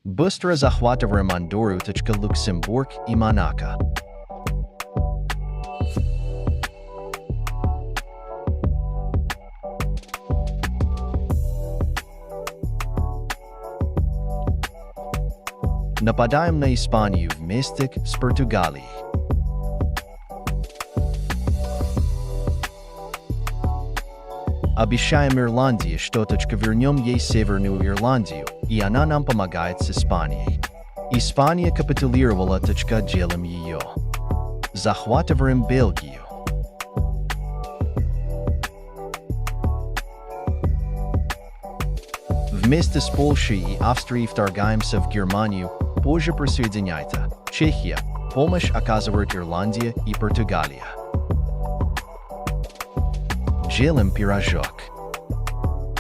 Быстро захватываем Андорру, Люксембург и Монако. Нападаем на Испанию вместе с Португалией. Обещаем Ирландии, что вернем ей Северную Ирландию, и она нам помогает с Испанией. Испания капитулировала, делаем ее. Захватываем Бельгию. Вместе с Польшей и Австрией вторгаемся в Германию, позже присоединяется Чехия, помощь оказывают Ирландия и Португалия. Делаем пирожок.